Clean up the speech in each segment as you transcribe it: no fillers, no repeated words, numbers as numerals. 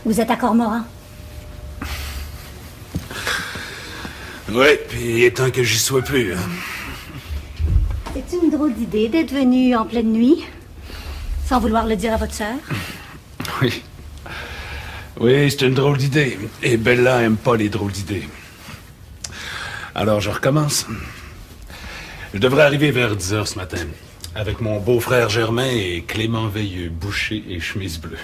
Vous êtes à Cormoran? Ouais, puis il est temps que j'y sois plus. Hein. C'est une drôle d'idée d'être venu en pleine nuit, sans vouloir le dire à votre sœur. Oui. Oui, c'est une drôle d'idée. Et Bella aime pas les drôles d'idées. Alors, je recommence. Je devrais arriver vers 10 h ce matin, avec mon beau-frère Germain et Clément Veilleux, boucher et chemise bleue.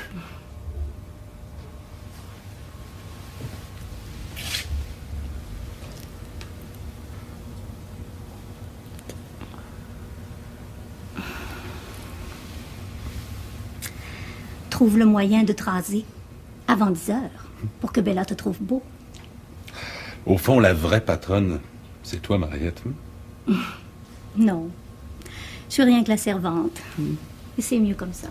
Trouve le moyen de te raser avant 10 h pour que Bella te trouve beau. Au fond, la vraie patronne, c'est toi, Mariette. Non. Je suis rien que la servante. Et c'est mieux comme ça.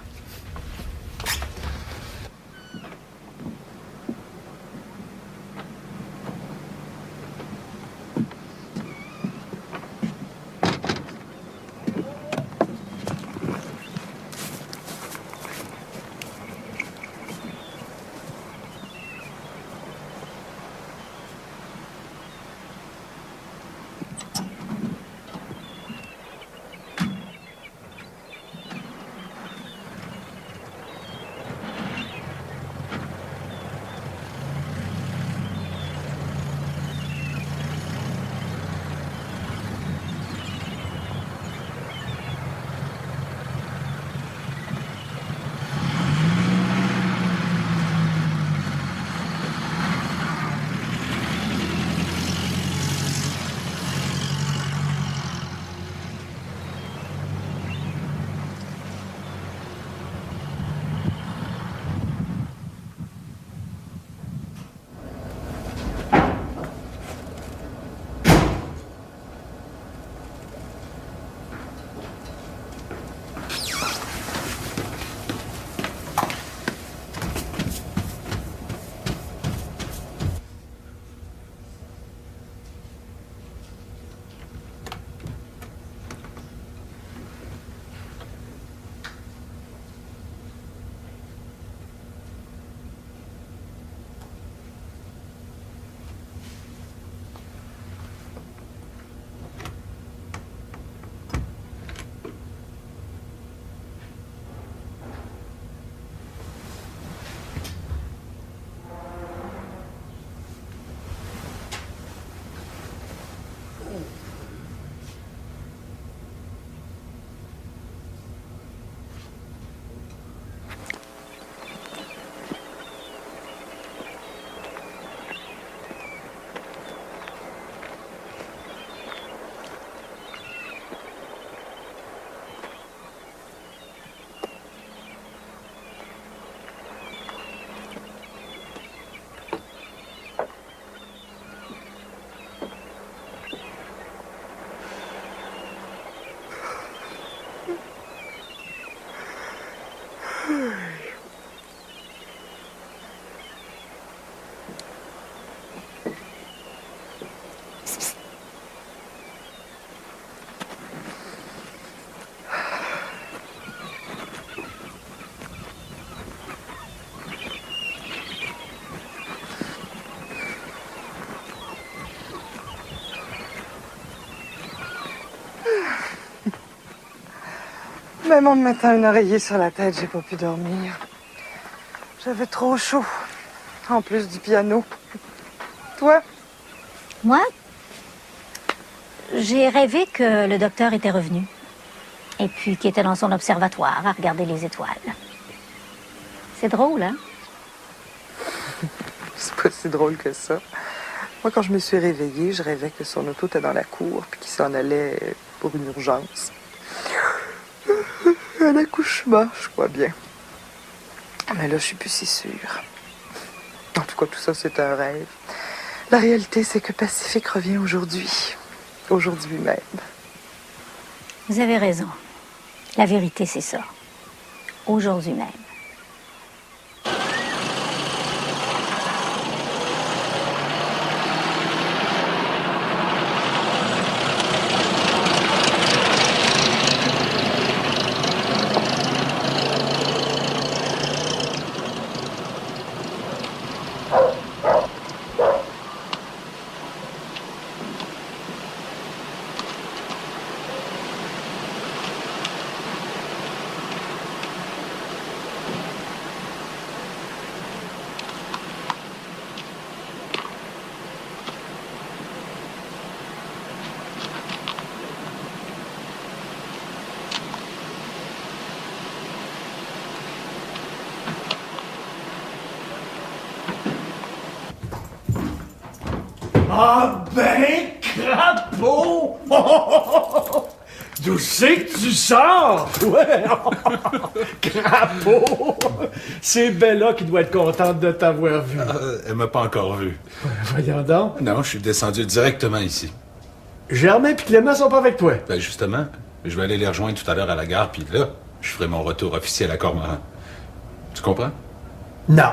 Même en me mettant un oreiller sur la tête, j'ai pas pu dormir. J'avais trop chaud. En plus du piano. Toi? Moi? J'ai rêvé que le docteur était revenu. Et puis qu'il était dans son observatoire à regarder les étoiles. C'est drôle, hein? C'est pas si drôle que ça. Moi, quand je me suis réveillée, je rêvais que son auto était dans la cour puis qu'il s'en allait pour une urgence. Un accouchement, je crois bien. Mais là, je suis plus si sûre. En tout cas, tout ça, c'est un rêve. La réalité, c'est que Pacifique revient aujourd'hui. Aujourd'hui même. Vous avez raison. La vérité, c'est ça. Aujourd'hui même. Ah ben, crapaud! D'où c'est que tu sors? Ouais! Crapaud! C'est Bella qui doit être contente de t'avoir vu. Elle m'a pas encore vu. Voyons donc. Non, je suis descendu directement ici. Germain et Clément sont pas avec toi. Ben justement, je vais aller les rejoindre tout à l'heure à la gare, puis là, je ferai mon retour officiel à Cormoran. Tu comprends? Non.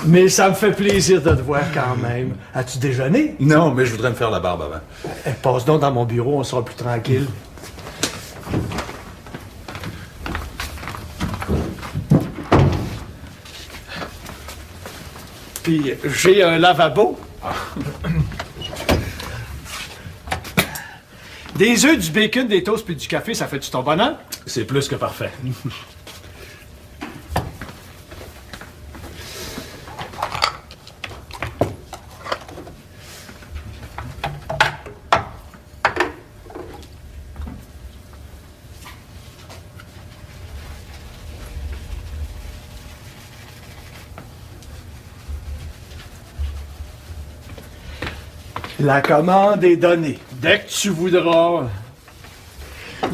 Mais ça me fait plaisir de te voir quand même. As-tu déjeuné? Non, mais je voudrais me faire la barbe avant. Passe donc dans mon bureau, on sera plus tranquille. Puis j'ai un lavabo. Des œufs, du bacon, des toasts puis du café, ça fait-tu ton bonheur? C'est plus que parfait. La commande est donnée. Dès que tu voudras.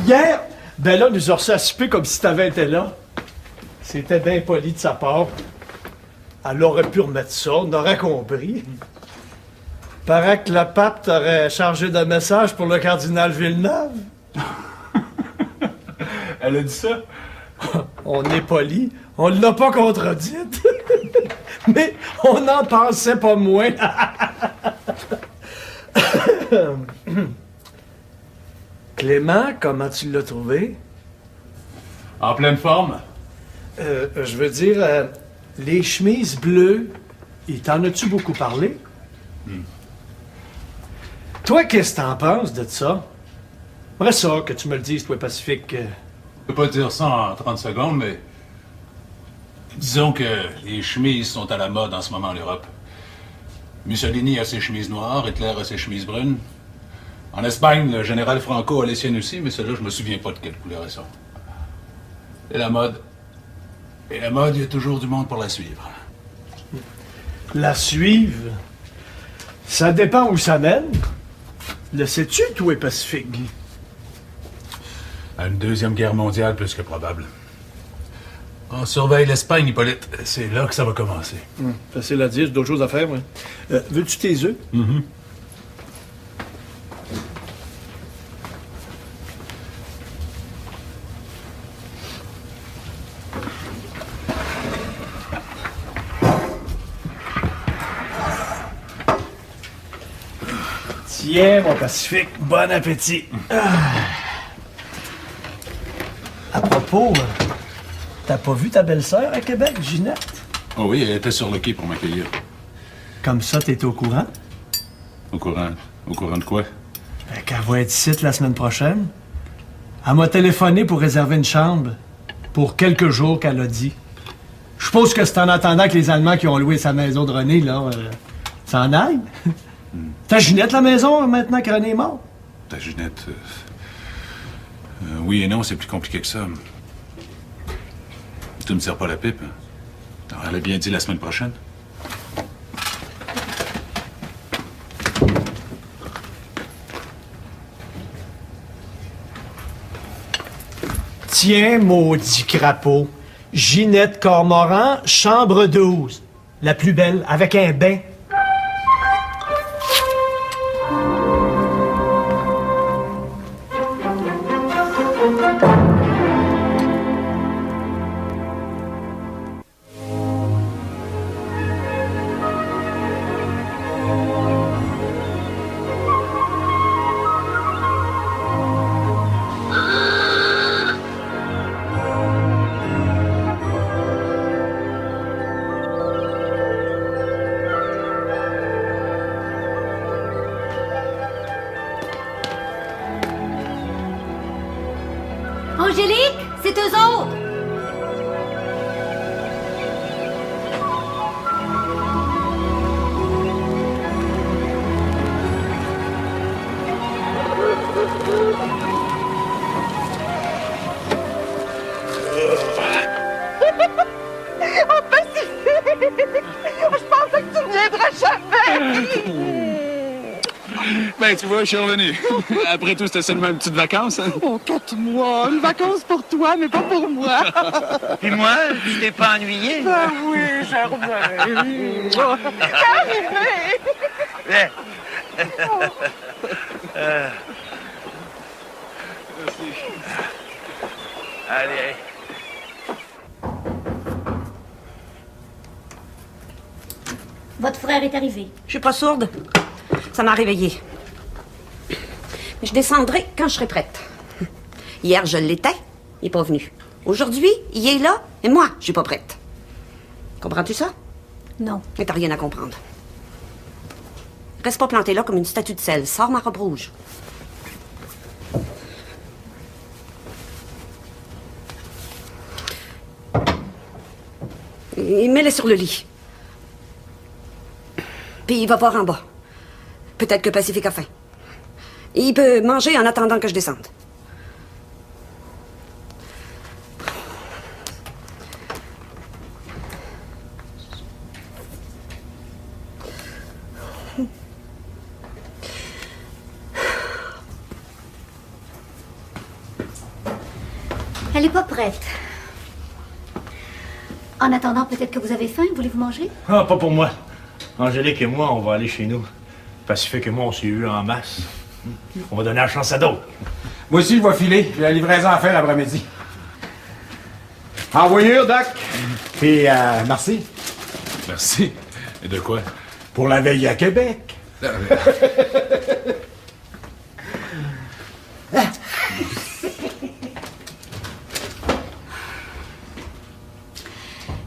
Hier, Bella nous a reçu à souper comme si t'avais été là. C'était bien poli de sa part. Elle aurait pu remettre ça, on aurait compris. Paraît que le pape t'aurait chargé de message pour le cardinal Villeneuve. Elle a dit ça? On est poli, on l'a pas contredite. Mais on n'en pensait pas moins. Clément, comment tu l'as trouvé? En pleine forme? Je veux dire, les chemises bleues, t'en as-tu beaucoup parlé? Toi, qu'est-ce que t'en penses de ça? J'aimerais ça que tu me le dises, toi, Pacifique. Je peux pas dire ça en 30 secondes, mais disons que les chemises sont à la mode en ce moment en Europe. Mussolini a ses chemises noires, Hitler a ses chemises brunes. En Espagne, le général Franco a les siennes aussi, mais celle-là, je me souviens pas de quelle couleur elles sont. Et la mode. Et la mode, il y a toujours du monde pour la suivre. La suivre? Ça dépend où ça mène. Le sais-tu, toi, Pacifique? À une deuxième guerre mondiale, plus que probable. On surveille l'Espagne, Hippolyte. C'est là que ça va commencer. Facile à dire, j'ai d'autres choses à faire, moi. Veux-tu tes œufs? Tiens, mon Pacifique, bon appétit. À propos, t'as pas vu ta belle-sœur à Québec, Ginette? Oh oui, elle était sur le quai pour m'accueillir. Comme ça, t'es au courant? Au courant? Au courant de quoi? Qu'elle va être ici la semaine prochaine. Elle m'a téléphoné pour réserver une chambre. Pour quelques jours qu'elle a dit. Je suppose que c'est en attendant que les Allemands qui ont loué sa maison de René, là, s'en aillent. T'as Ginette la maison maintenant que René est mort? Ta Ginette... oui et non, c'est plus compliqué que ça. Tu me sers pas la pipe. Alors, elle a bien dit la semaine prochaine. Tiens, maudit crapaud. Ginette Cormoran, chambre 12. La plus belle, avec un bain. ben, tu vois, je suis revenu. Après tout, c'était seulement une petite vacance. Hein? Oh, 4 mois. Une vacance pour toi, mais pas pour moi. Puis moi, tu t'es pas ennuyé? Ben oui, Germain. Arrivé. Viens. Allez. Votre frère est arrivé. Je suis pas sourde. Ça m'a réveillée. Mais je descendrai quand je serai prête. Hier, je l'étais. Il n'est pas venu. Aujourd'hui, il est là, et moi, je suis pas prête. Comprends-tu ça? Non. Mais t'as rien à comprendre. Reste pas planté là comme une statue de sel. Sors ma robe rouge. Et mets-les sur le lit. Puis il va voir en bas. Peut-être que Pacifique a faim. Il peut manger en attendant que je descende. Elle n'est pas prête. En attendant, peut-être que vous avez faim. Voulez-vous manger? Ah, pas pour moi. Angélique et moi, on va aller chez nous. Pacifique et moi, on s'est eu en masse. On va donner la chance à d'autres. Moi aussi, je vais filer. J'ai la livraison à faire l'après-midi. Envoyure, Doc. Puis, merci. Merci. Et de quoi? Pour la veille à Québec.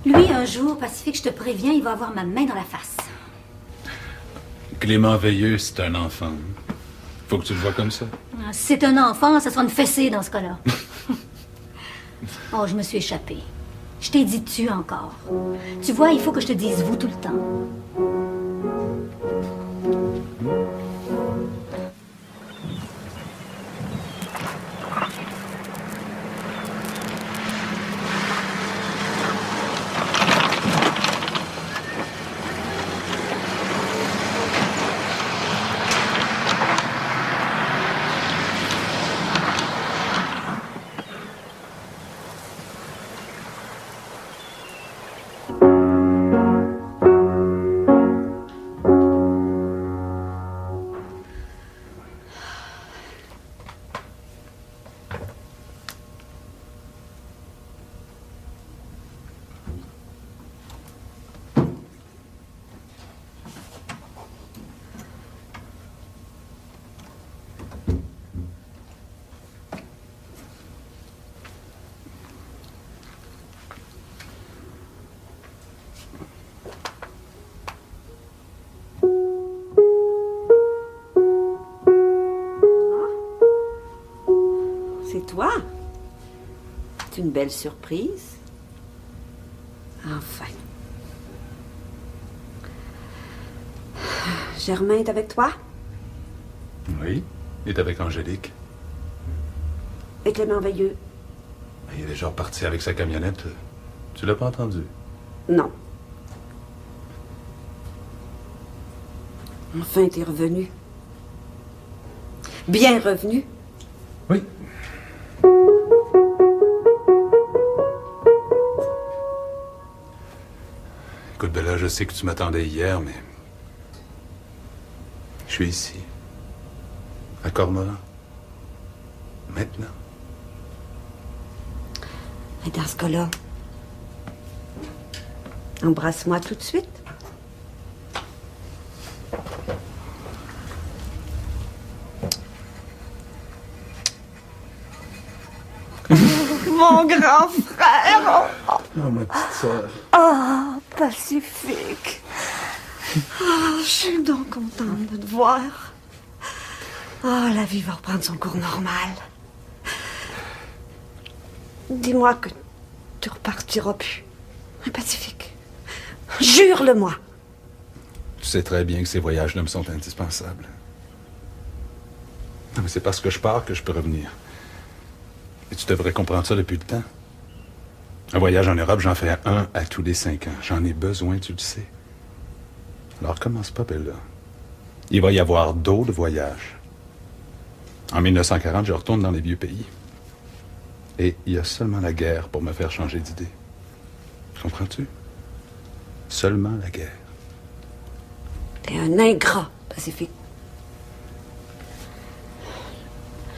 Lui, un jour, Pacifique, je te préviens, il va avoir ma main dans la face. Clément Veilleux, c'est un enfant. Faut que tu le vois comme ça. Ah, si c'est un enfant, ça sera une fessée dans ce cas-là. Oh, je me suis échappée. Je t'ai dit tu encore. Tu vois, il faut que je te dise vous tout le temps. C'est toi? C'est une belle surprise. Enfin. Germain est avec toi? Oui. Il est avec Angélique. Et Clément Veilleux? Il est déjà reparti avec sa camionnette. Tu l'as pas entendu? Non. Enfin, t'es revenu. Bien revenu. Oui. Écoute, Bella, je sais que tu m'attendais hier, mais... Je suis ici. À Cormorant. Maintenant. Et dans ce cas-là, embrasse-moi tout de suite. Mon grand frère! Oh, ma petite sœur. Oh, Pacifique! Oh, je suis donc contente de te voir. Oh, la vie va reprendre son cours normal. Dis-moi que tu repartiras plus. Un Pacifique. Jure-le-moi. Tu sais très bien que ces voyages me sont indispensables. Non, mais c'est parce que je pars que je peux revenir. Et tu devrais comprendre ça depuis le temps. Un voyage en Europe, j'en fais un à tous les 5 ans. J'en ai besoin, tu le sais. Alors commence pas, Bella. Il va y avoir d'autres voyages. En 1940, je retourne dans les vieux pays. Et il y a seulement la guerre pour me faire changer d'idée. Comprends-tu? Seulement la guerre. T'es un ingrat, Pacifique.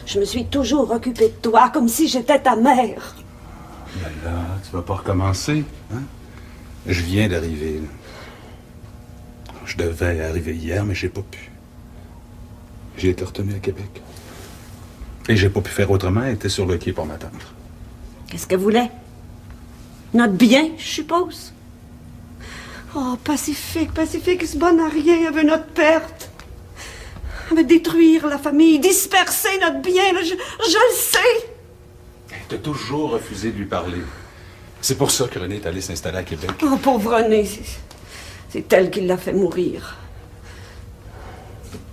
Je me suis toujours occupée de toi comme si j'étais ta mère. Ben là, tu vas pas recommencer, hein? Je viens d'arriver, là. Je devais arriver hier, mais j'ai pas pu. J'ai été retenu à Québec. Et j'ai pas pu faire autrement, elle était sur le quai pour m'attendre. Qu'est-ce qu'elle voulait? Notre bien, je suppose. Oh, Pacifique, Pacifique, c'est bonne à rien, elle veut notre perte. Elle veut détruire la famille, disperser notre bien, là, je le sais. T'as toujours refusé de lui parler. C'est pour ça que René est allé s'installer à Québec. Oh, pauvre René, c'est elle qui l'a fait mourir.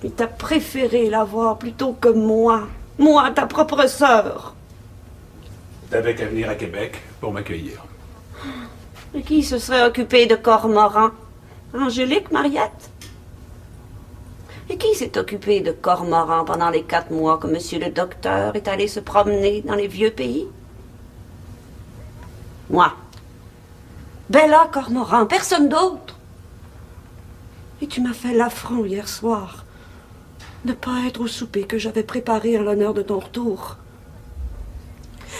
Mais t'as préféré la voir plutôt que moi. Moi, ta propre sœur. T'avais qu'à venir à Québec pour m'accueillir. Et qui se serait occupé de Cormoran? Angélique, Mariette? Et qui s'est occupé de Cormoran pendant les 4 mois que monsieur le docteur est allé se promener dans les vieux pays? Moi. Bella Cormoran, personne d'autre. Et tu m'as fait l'affront hier soir de ne pas être au souper que j'avais préparé en l'honneur de ton retour.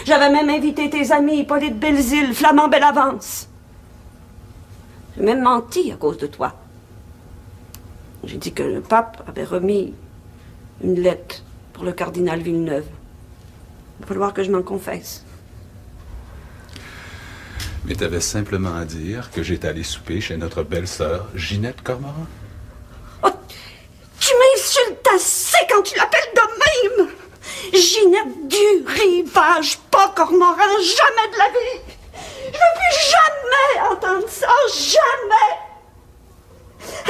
J'avais même invité tes amis, Hippolyte Belzile, Flamand Bellavance. J'ai même menti à cause de toi. J'ai dit que le pape avait remis une lettre pour le cardinal Villeneuve. Il va falloir que je m'en confesse. Mais t'avais simplement à dire que j'étais allé souper chez notre belle-sœur, Ginette Cormoran. Oh, tu m'insultes assez quand tu l'appelles de même! Ginette du Rivage, pas Cormoran, jamais de la vie! Je veux plus jamais entendre ça, jamais!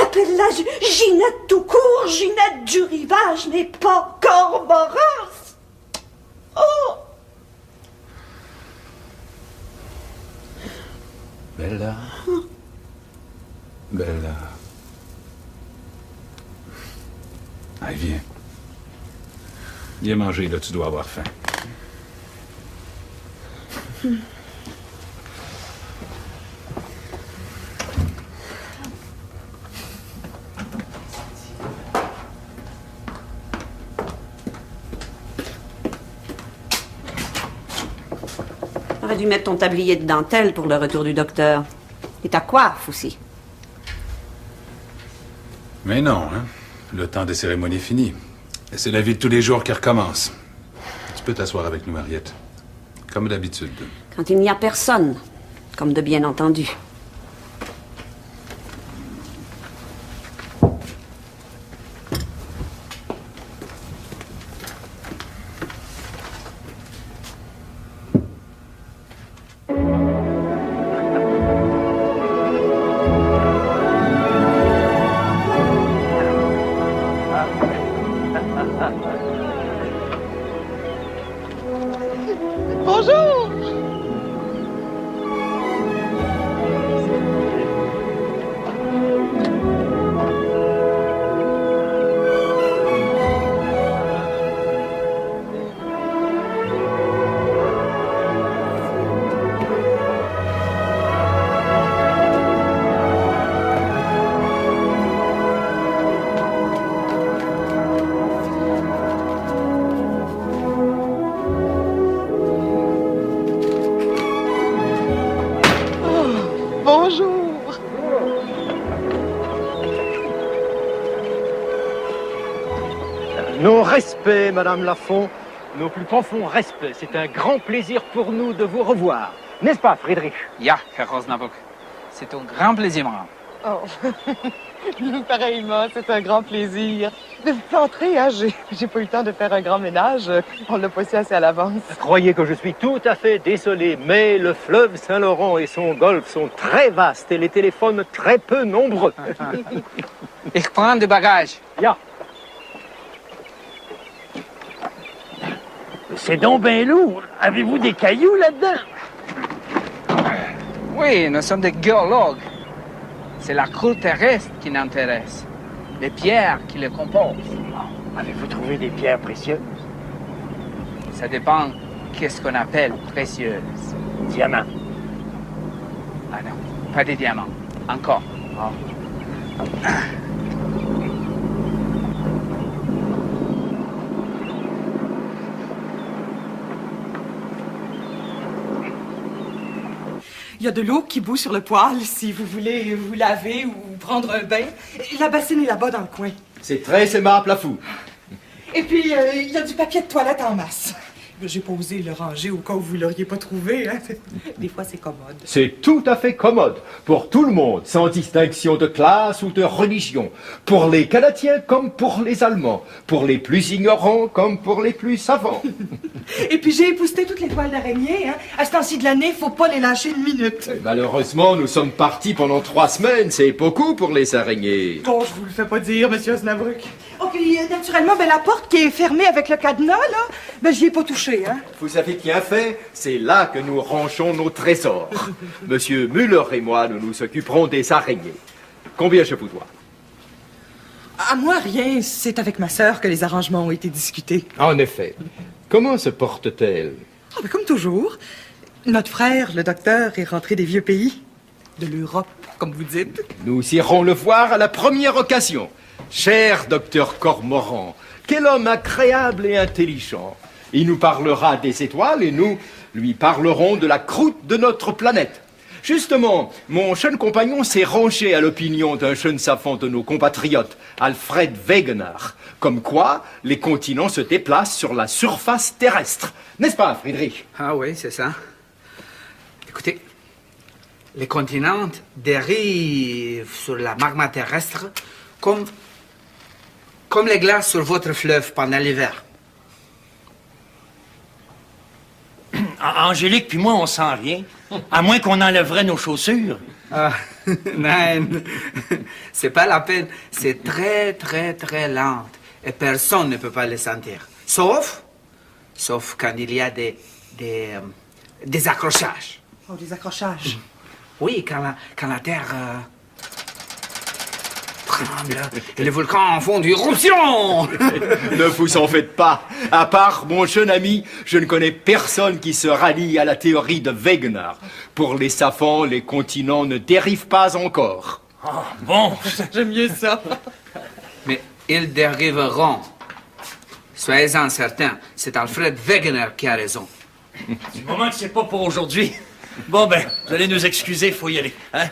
Appelle-la Ginette tout court, Ginette du Rivage n'est pas Cormoran! Oh! Bella. Bella. Allez, viens. Viens manger, là, tu dois avoir faim. T'aurais dû mettre ton tablier de dentelle pour le retour du docteur. Et ta coiffe aussi. Mais non, hein. Le temps des cérémonies est fini. Et c'est la vie de tous les jours qui recommence. Tu peux t'asseoir avec nous, Mariette. Comme d'habitude. Quand il n'y a personne, comme de bien entendu. Bonjour! Bonjour! Nos respects, Madame Lafont, nos plus profonds respects. C'est un grand plaisir pour nous de vous revoir. N'est-ce pas, Friedrich? Ja, Herr Rosnabuck. C'est un grand plaisir, madame. Oh, pareillement, c'est un grand plaisir. De vous entrer, hein, j'ai pas eu le temps de faire un grand ménage. On l'a pas su assez à l'avance. Croyez que je suis tout à fait désolé, mais le fleuve Saint-Laurent et son golfe sont très vastes et les téléphones très peu nombreux. Ich prends des bagages. Ja. C'est donc bien lourd. Avez-vous des cailloux là-dedans? Oui, nous sommes des géologues. C'est la croûte terrestre qui m'intéresse. les pierres qui le composent. Avez-vous trouvé des pierres précieuses? Ça dépend qu'est-ce qu'on appelle précieuse. Diamants. Ah non, pas des diamants. Encore. Ah. Il y a de l'eau qui bout sur le poêle si vous voulez vous laver ou prendre un bain. La bassine est là-bas dans le coin. C'est très aimable à fou. Et puis, il y a du papier de toilette en masse. J'ai pas osé le ranger au cas où vous l'auriez pas trouvé. Hein. Des fois, c'est commode. C'est tout à fait commode. Pour tout le monde, sans distinction de classe ou de religion. Pour les Canadiens comme pour les Allemands. Pour les plus ignorants comme pour les plus savants. Et puis, j'ai épousseté toutes les toiles d'araignée. Hein. À ce temps-ci de l'année, faut pas les lâcher une minute. Et malheureusement, nous sommes partis pendant 3 semaines. C'est beaucoup pour les araignées. Bon, je vous le fais pas dire, monsieur Osnabrück. Oh, puis, naturellement, la porte qui est fermée avec le cadenas, là, j'y ai pas touché. Hein? Vous avez bien fait, c'est là que nous rangeons nos trésors. Monsieur Müller et moi, nous nous occuperons des araignées. Combien je vous dois? À moi, rien. C'est avec ma sœur que les arrangements ont été discutés. En effet. Comment se porte-t-elle? Oh, comme toujours. Notre frère, le docteur, est rentré des vieux pays. De l'Europe, comme vous dites. Nous irons le voir à la première occasion. Cher docteur Cormoran, quel homme agréable et intelligent. Il nous parlera des étoiles et nous lui parlerons de la croûte de notre planète. Justement, mon jeune compagnon s'est rangé à l'opinion d'un jeune savant de nos compatriotes, Alfred Wegener, comme quoi les continents se déplacent sur la surface terrestre. N'est-ce pas, Friedrich? Ah oui, c'est ça. Écoutez, les continents dérivent sur la magma terrestre comme les glaces sur votre fleuve pendant l'hiver. Angélique puis moi, on sent rien. À moins qu'on enlèverait nos chaussures. Ah, non, c'est pas la peine. C'est très, très, très lent. Et personne ne peut pas le sentir. Sauf quand il y a des accrochages. Oh, des accrochages. Oui, quand la Terre tremble et les volcans font du éruption. Ne vous en faites pas. À part mon jeune ami, je ne connais personne qui se rallie à la théorie de Wegener. Pour les savants, les continents ne dérivent pas encore. Oh, bon. J'aime mieux ça. Mais ils dériveront. Soyez-en certains, c'est Alfred Wegener qui a raison. Du moment que c'est pas pour aujourd'hui. Bon, ben, vous allez nous excuser, il faut y aller. Hein?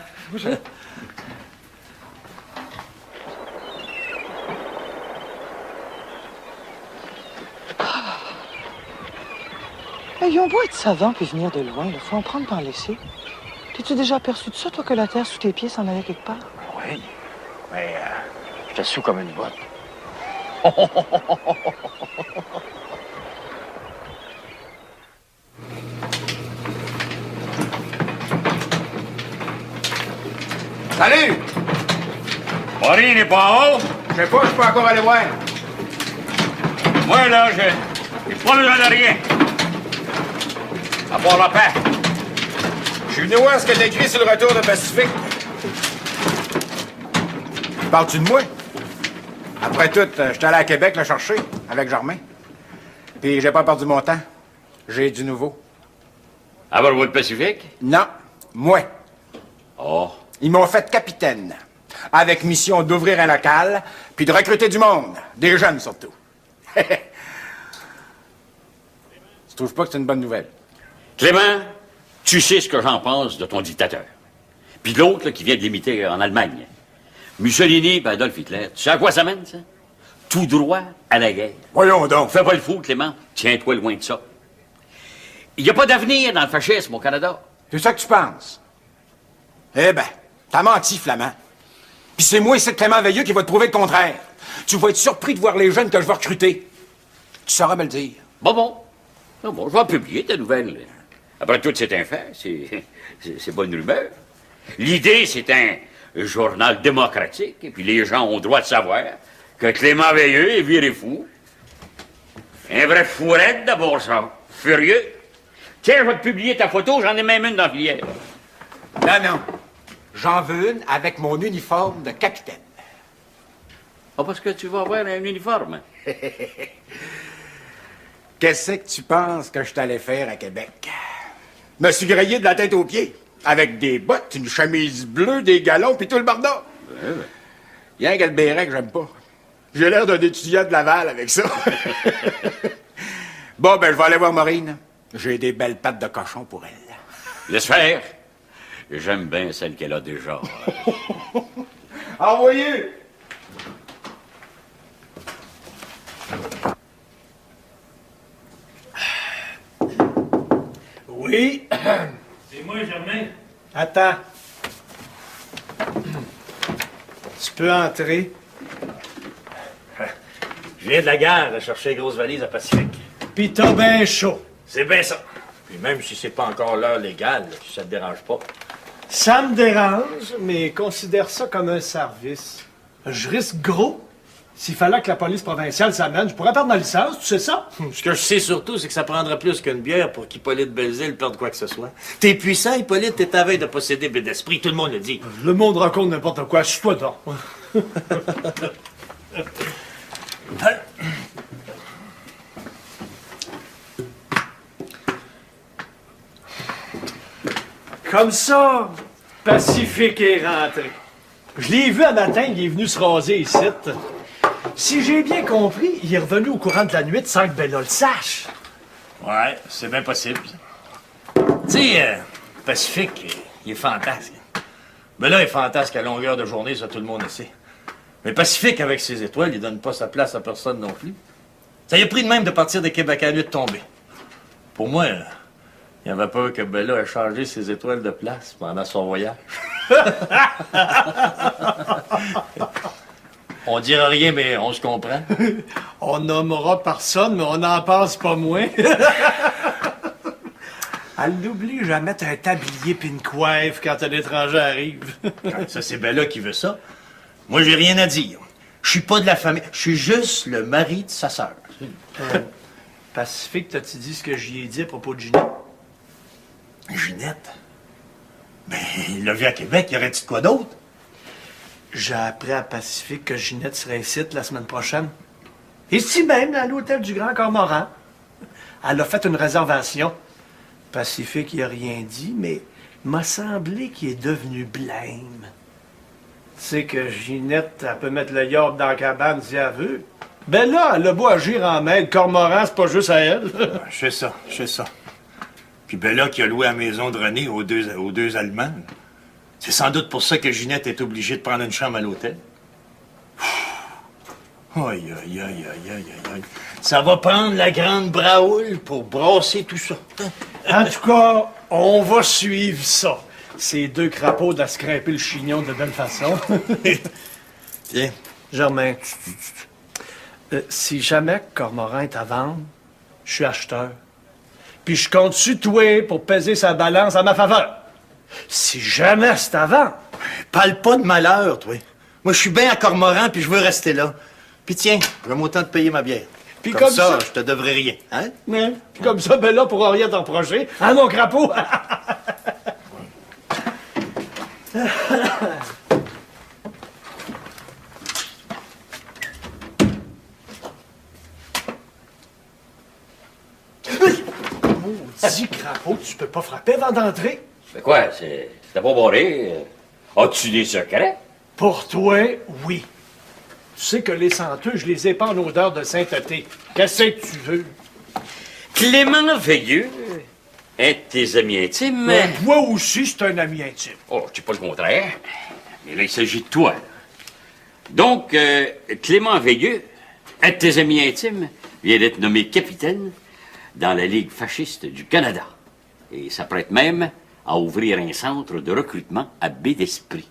Ils ont beau être savants puis venir de loin, il faut en prendre par laisser. T'es-tu déjà aperçu de ça, toi, que la terre sous tes pieds s'en allait quelque part? Oui, mais j'étais sous comme une botte. Salut! Marie n'est pas en haut? Je sais pas, je peux encore aller voir. Moi, là, j'ai pas besoin de rien. À part la paix. Je suis venu voir ce que t'as écrit sur le retour de Pacifique. Parles-tu de moi? Après tout, j'étais allé à Québec le chercher, avec Germain. Puis j'ai pas perdu mon temps. J'ai du nouveau. À propos de Pacifique? Non, moi. Oh. Ils m'ont fait capitaine, avec mission d'ouvrir un local, puis de recruter du monde, des jeunes surtout. Tu trouves pas que c'est une bonne nouvelle? Clément, tu sais ce que j'en pense de ton dictateur. Puis de l'autre là, qui vient de l'imiter en Allemagne. Mussolini et Adolf Hitler. Tu sais à quoi ça mène, ça? Tout droit à la guerre. Voyons donc. Fais pas le fou, Clément. Tiens-toi loin de ça. Il n'y a pas d'avenir dans le fascisme au Canada. C'est ça que tu penses? Eh ben, t'as menti, Flamand. Puis c'est moi, c'est Clément Veilleux qui va te prouver le contraire. Tu vas être surpris de voir les jeunes que je vais recruter. Tu sauras me le dire. Bon. Bon, je vais publier ta nouvelle. Après tout, c'est un fait. C'est bonne rumeur. L'idée, c'est un journal démocratique. Et puis les gens ont le droit de savoir que Clément Veilleux est viré fou. Un vrai fourette d'abord, ça. Furieux. Tiens, je vais te publier ta photo. J'en ai même une dans la filière. Non. J'en veux une avec mon uniforme de capitaine. Ah, parce que tu vas avoir un uniforme. Qu'est-ce que tu penses que je t'allais faire à Québec? Me suis grillé de la tête aux pieds, avec des bottes, une chemise bleue, des galons, puis tout le bordel. Il y a un galbéret que j'aime pas. J'ai l'air d'un étudiant de Laval avec ça. Bon, ben, je vais aller voir Maureen. J'ai des belles pattes de cochon pour elle. Laisse faire. J'aime bien celle qu'elle a déjà. Envoyez! Oui. C'est moi, Germain. Attends. Tu peux entrer. Je viens de la gare chercher les grosses valises à Pacifique. Pis t'as bien chaud. C'est bien ça. Puis même si c'est pas encore l'heure légale, si ça te dérange pas. Ça me dérange, mais considère ça comme un service. Je risque gros. S'il fallait que la police provinciale s'amène, je pourrais perdre ma licence, tu sais ça? Ce que je sais surtout, c'est que ça prendrait plus qu'une bière pour qu'Hippolyte Belzile perde quoi que ce soit. T'es puissant, Hippolyte, t'es à veille de posséder baie d'esprit, tout le monde le dit. Le monde raconte n'importe quoi, je suis toi donc. Comme ça, Pacifique est rentré. Je l'ai vu un matin, il est venu se raser ici. Si j'ai bien compris, il est revenu au courant de la nuit sans que Bella le sache. Ouais, c'est bien possible. Tu sais, Pacifique, il est fantasque. Mais là, il est fantasque à longueur de journée, ça tout le monde le sait. Mais Pacifique, avec ses étoiles, il donne pas sa place à personne non plus. Ça y a pris de même de partir de Québec à la nuit de tomber. Pour moi, il avait peur que Bella ait changé ses étoiles de place pendant son voyage. On dira rien, mais on se comprend. On nommera personne, mais on n'en pense pas moins. Elle n'oublie jamais un tablier pis une coiffe quand un étranger arrive. Ça, c'est Bella qui veut ça. Moi, j'ai rien à dire. Je suis pas de la famille. Je suis juste le mari de sa sœur. Pacifique, t'as-tu dit ce que j'y ai dit à propos de Ginette? Ginette? Ben, il l'a vu à Québec. Y aurait-il de quoi d'autre? J'ai appris à Pacifique que Ginette serait ici la semaine prochaine. Ici même, à l'hôtel du Grand Cormoran. Elle a fait une réservation. Pacifique, il a rien dit, mais il m'a semblé qu'il est devenu blême. Tu sais que Ginette, elle peut mettre le yard dans la cabane si elle veut. Ben là, elle a beau agir en maître. Cormoran, c'est pas juste à elle. Je sais ça. Puis Bella qui a loué la maison de René aux deux Allemands. C'est sans doute pour ça que Ginette est obligée de prendre une chambre à l'hôtel. Aïe, aïe, aïe, aïe, aïe, aïe. Ça va prendre la grande braoule pour brasser tout ça. En tout cas, on va suivre ça. Ces deux crapauds doivent se grimper le chignon de belle façon. Tiens. Germain, si jamais Cormoran est à vendre, je suis acheteur. Puis je compte sur toi pour peser sa balance à ma faveur. Si jamais c'est à vendre. Parle pas de malheur, toi. Moi, je suis bien à Cormoran, puis je veux rester là. Puis tiens, j'aime autant de payer ma bière. Puis comme ça, je te devrais rien, hein? Ouais. Puis comme ça, ben là, pourra rien t'en projet. Hein, mon crapaud? Maudit crapaud, tu peux pas frapper avant d'entrer? C'est quoi? C'était pas barré? As-tu des secrets? Pour toi, oui. Tu sais que les senteux, je les ai pas en odeur de sainteté. Qu'est-ce que tu veux? Clément Veilleux est tes amis intimes. Mais toi aussi, c'est un ami intime. Oh, je dis pas le contraire. Mais là, il s'agit de toi. Donc, Clément Veilleux, un de tes amis intimes, vient d'être nommé capitaine dans la Ligue fasciste du Canada. Et s'apprête même à ouvrir un centre de recrutement à Baie d'Esprit.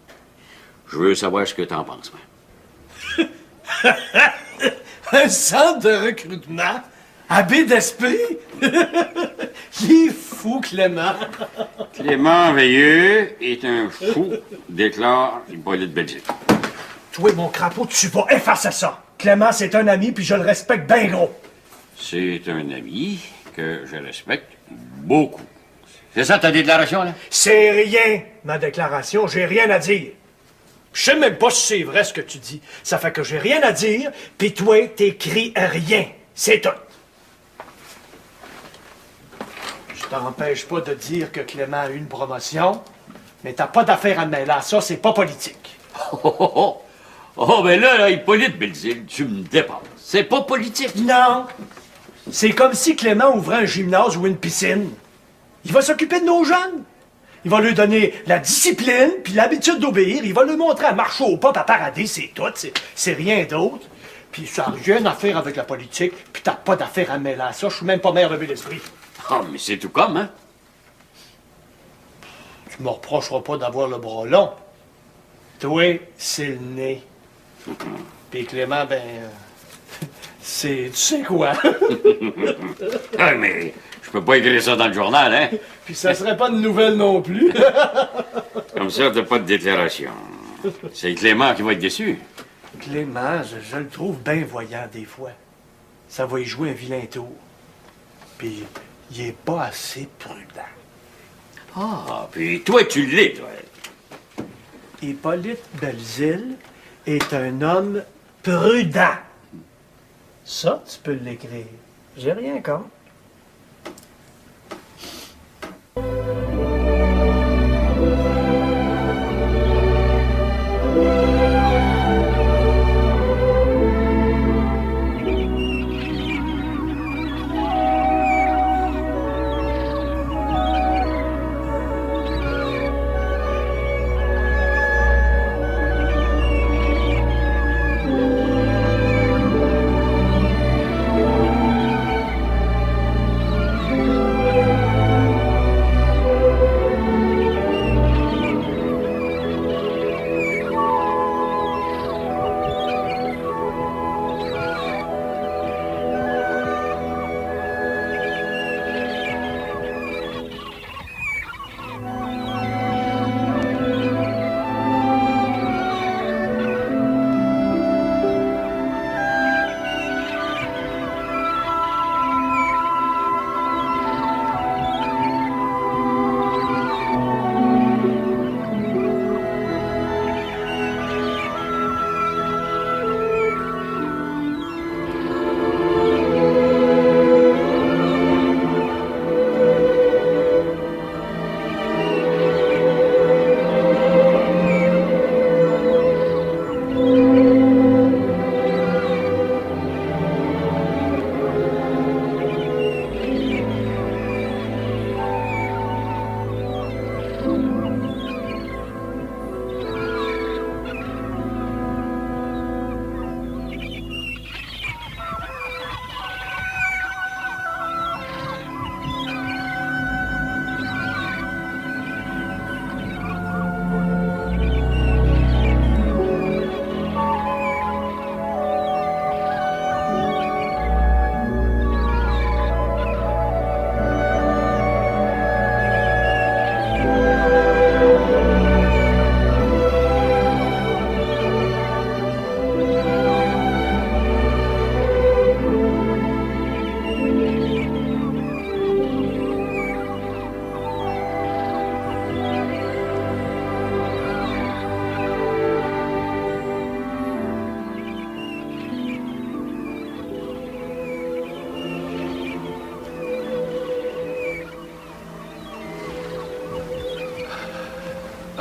Je veux savoir ce que t'en penses, moi. Un centre de recrutement? À Baie d'Esprit? Il est fou, Clément. Clément Veilleux est un fou, déclare Hippolyte Belzile. Toi, mon crapaud, tu vas effacer ça. Clément, c'est un ami, puis je le respecte bien gros. C'est un ami que je respecte beaucoup. C'est ça ta déclaration, là? C'est rien, ma déclaration. J'ai rien à dire. Je sais même pas si c'est vrai ce que tu dis. Ça fait que j'ai rien à dire, puis toi, t'écris rien. C'est tout. Je t'empêche pas de dire que Clément a eu une promotion, mais t'as pas d'affaire à me mêler à ça, c'est pas politique. Oh, ben là, Hippolyte Belzile, tu me dépasses. C'est pas politique. Non. C'est comme si Clément ouvrait un gymnase ou une piscine. Il va s'occuper de nos jeunes. Il va leur donner la discipline puis l'habitude d'obéir. Il va leur montrer à marcher au pas, à parader, c'est tout. C'est rien d'autre. Puis ça n'a rien à faire avec la politique, puis t'as pas d'affaire à me mêler à ça. Je suis même pas maire de Ville-Esprit. Ah, mais c'est tout comme, hein? Tu me reprocheras pas d'avoir le bras long. Toi, c'est le nez. Puis Clément, ben... c'est... Tu sais quoi? Ah, mais je peux pas écrire ça dans le journal, hein? Puis ça serait pas de nouvelles non plus. Comme ça, t'as pas de déclaration. C'est Clément qui va être déçu. Clément, je le trouve bien voyant des fois. Ça va y jouer un vilain tour. Puis il est pas assez prudent. Ah, puis toi, tu l'es, toi. Hippolyte Belzile est un homme prudent. Ça, tu peux l'écrire. J'ai rien contre.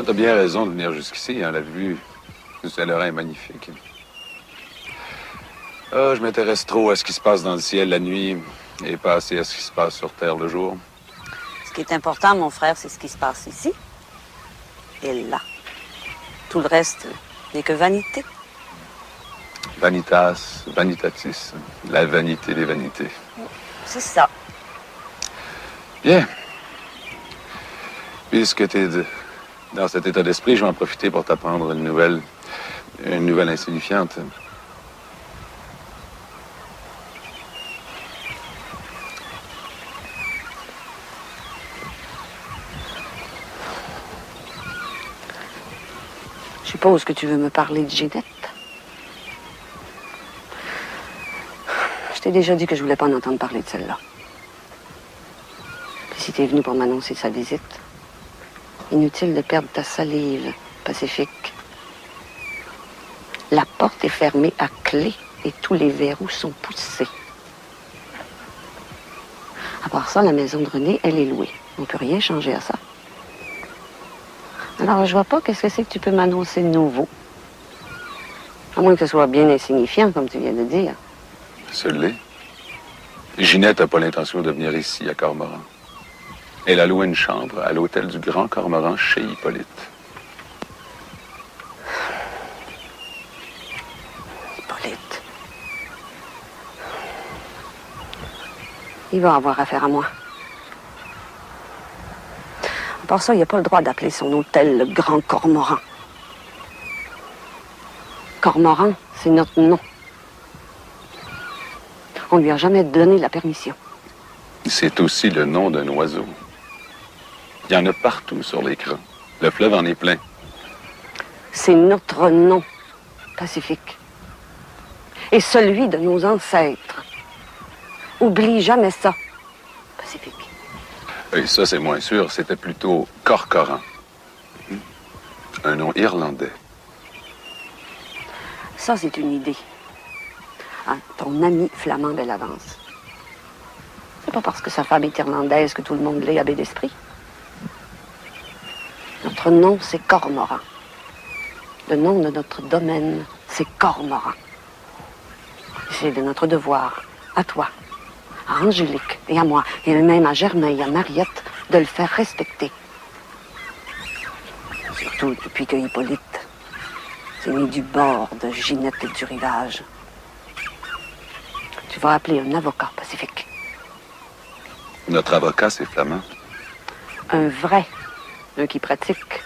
T'as bien raison de venir jusqu'ici, hein, la vue du Saint-Laurent est magnifique. Ah, je m'intéresse trop à ce qui se passe dans le ciel la nuit et pas assez à ce qui se passe sur Terre le jour. Ce qui est important, mon frère, c'est ce qui se passe ici et là. Tout le reste n'est que vanité. Vanitas, vanitatis, la vanité des vanités. C'est ça. Bien. Puisque t'es dans cet état d'esprit, je vais en profiter pour t'apprendre une nouvelle insignifiante. Je suppose que tu veux me parler de Ginette. Je t'ai déjà dit que je voulais pas en entendre parler de celle-là. Puis si t'es venu pour m'annoncer sa visite, inutile de perdre ta salive, Pacifique. La porte est fermée à clé et tous les verrous sont poussés. À part ça, la maison de René, elle est louée. On ne peut rien changer à ça. Alors, je vois pas qu'est-ce que c'est que tu peux m'annoncer de nouveau. À moins que ce soit bien insignifiant, comme tu viens de dire. Ce l'est. Ginette n'a pas l'intention de venir ici, à Cormoran. Elle a loué une chambre à l'hôtel du Grand Cormoran chez Hippolyte. Hippolyte. Il va avoir affaire à moi. À part ça, il n'a pas le droit d'appeler son hôtel le Grand Cormoran. Cormoran, c'est notre nom. On lui a jamais donné la permission. C'est aussi le nom d'un oiseau. Il y en a partout sur l'écran. Le fleuve en est plein. C'est notre nom, Pacifique. Et celui de nos ancêtres. Oublie jamais ça, Pacifique. Et ça, c'est moins sûr. C'était plutôt Corcoran. Un nom irlandais. Ça, c'est une idée. Hein, ton ami flamand Bellavance. C'est pas parce que sa femme est irlandaise que tout le monde l'est à baie d'esprit. Notre nom, c'est Cormoran. Le nom de notre domaine, c'est Cormoran. C'est de notre devoir, à toi, à Angélique et à moi, et même à Germain et à Mariette, de le faire respecter. Surtout depuis que Hippolyte s'est mis du bord de Ginette et du rivage. Tu vas appeler un avocat, Pacifique. Notre avocat, c'est Flamand. Un vrai. Un qui pratique.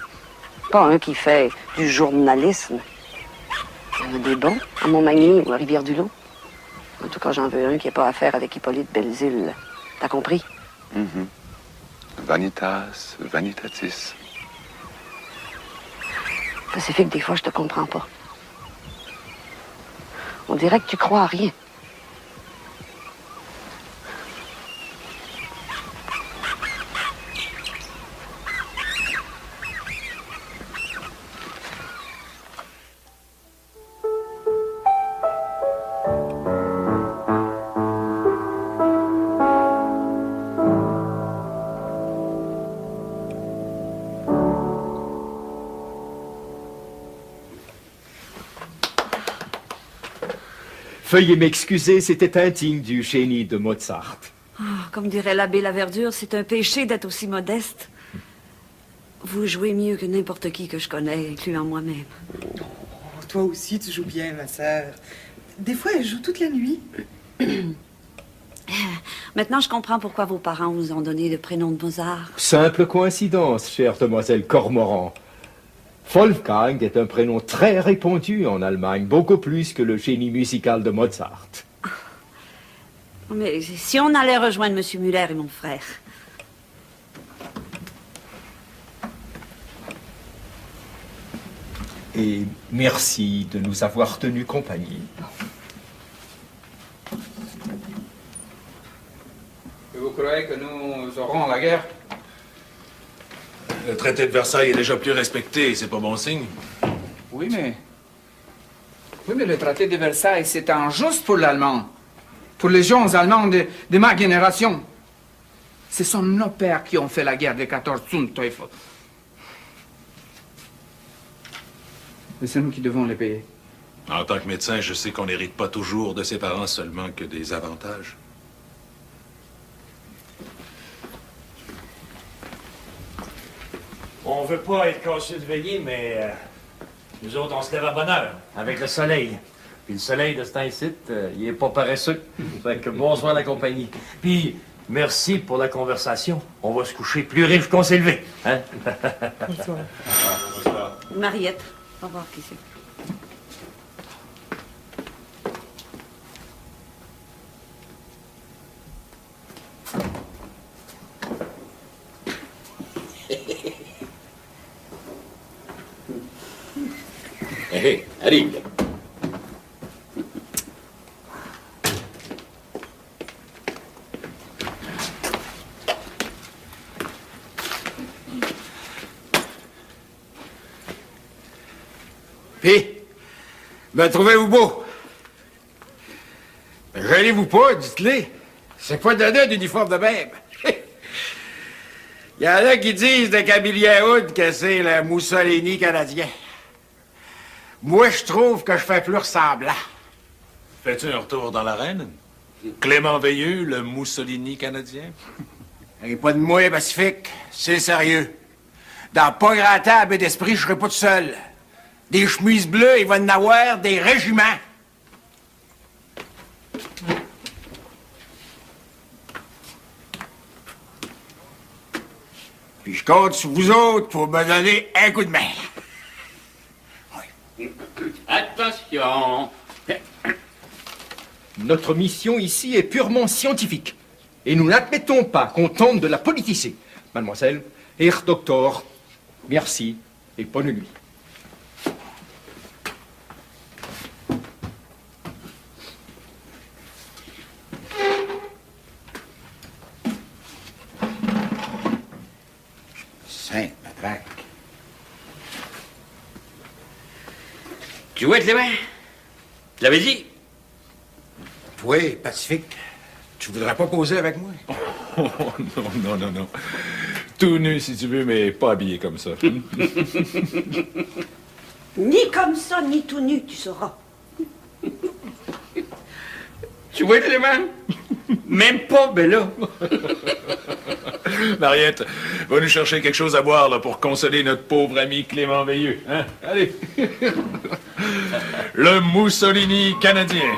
Pas un qui fait du journalisme. Il y en a des bons, à Montmagny ou à Rivière-du-Loup. En tout cas, j'en veux un qui n'a pas affaire avec Hippolyte Belzile. T'as compris? Vanitas, vanitatis. Pacifique, des fois, je te comprends pas. On dirait que tu crois à rien. Veuillez m'excuser, c'était indigne du génie de Mozart. Oh, comme dirait l'abbé Laverdure, c'est un péché d'être aussi modeste. Vous jouez mieux que n'importe qui que je connais, incluant moi-même. Oh, toi aussi, tu joues bien, ma sœur. Des fois, elle joue toute la nuit. Maintenant, je comprends pourquoi vos parents vous ont donné le prénom de Mozart. Simple coïncidence, chère demoiselle Cormoran. Wolfgang est un prénom très répandu en Allemagne, beaucoup plus que le génie musical de Mozart. Mais si on allait rejoindre M. Muller et mon frère. Et merci de nous avoir tenu compagnie. Et vous croyez que nous aurons la guerre? Le traité de Versailles est déjà plus respecté, c'est pas bon signe. Oui, mais le traité de Versailles, c'est injuste pour l'Allemand. Pour les gens allemands de ma génération. Ce sont nos pères qui ont fait la guerre de 14 zum Teufel. Et c'est nous qui devons les payer. En tant que médecin, je sais qu'on n'hérite pas toujours de ses parents seulement que des avantages. On veut pas être cassé de veiller, mais nous autres, on se lève à bonne heure, avec le soleil. Puis le soleil de ce temps-ci, il est pas paresseux. Fait que bonsoir la compagnie. Puis merci pour la conversation. On va se coucher plus riche qu'on s'est levé. Hein? Bonsoir. Bonsoir. Mariette, au revoir, qui c'est? Hé, arrive. Puis, Me trouvez-vous beau? Gênez-vous pas, dites-le. C'est pas donné un uniforme de même. Il y en a qui disent de Camillien Hood que c'est le Mussolini canadien. Moi, je trouve que je fais plus ressemblant. Fais-tu un retour dans l'arène? Clément Veilleux, le Mussolini canadien? Et pas de moi, Pacifique. C'est sérieux. Dans pas grand temps, à baie d'esprit, je serai pas tout seul. Des chemises bleues, il va en avoir des régiments. Puis je compte sur vous autres pour me donner un coup de main. Attention! Notre mission ici est purement scientifique. Et nous n'admettons pas qu'on tente de la politiser. Mademoiselle, Herr Doctor, merci et bonne nuit. Sainte matraque. Tu vois, Clément? Tu l'avais dit? Toi, Pacifique, tu voudrais pas poser avec moi? Oh, non. Tout nu si tu veux, mais pas habillé comme ça. Ni comme ça, ni tout nu, tu sauras. Tu vois, Clément? Même pas Bella. Mariette, va nous chercher quelque chose à boire là, pour consoler notre pauvre ami Clément Veilleux. Hein? Allez. Le Mussolini canadien.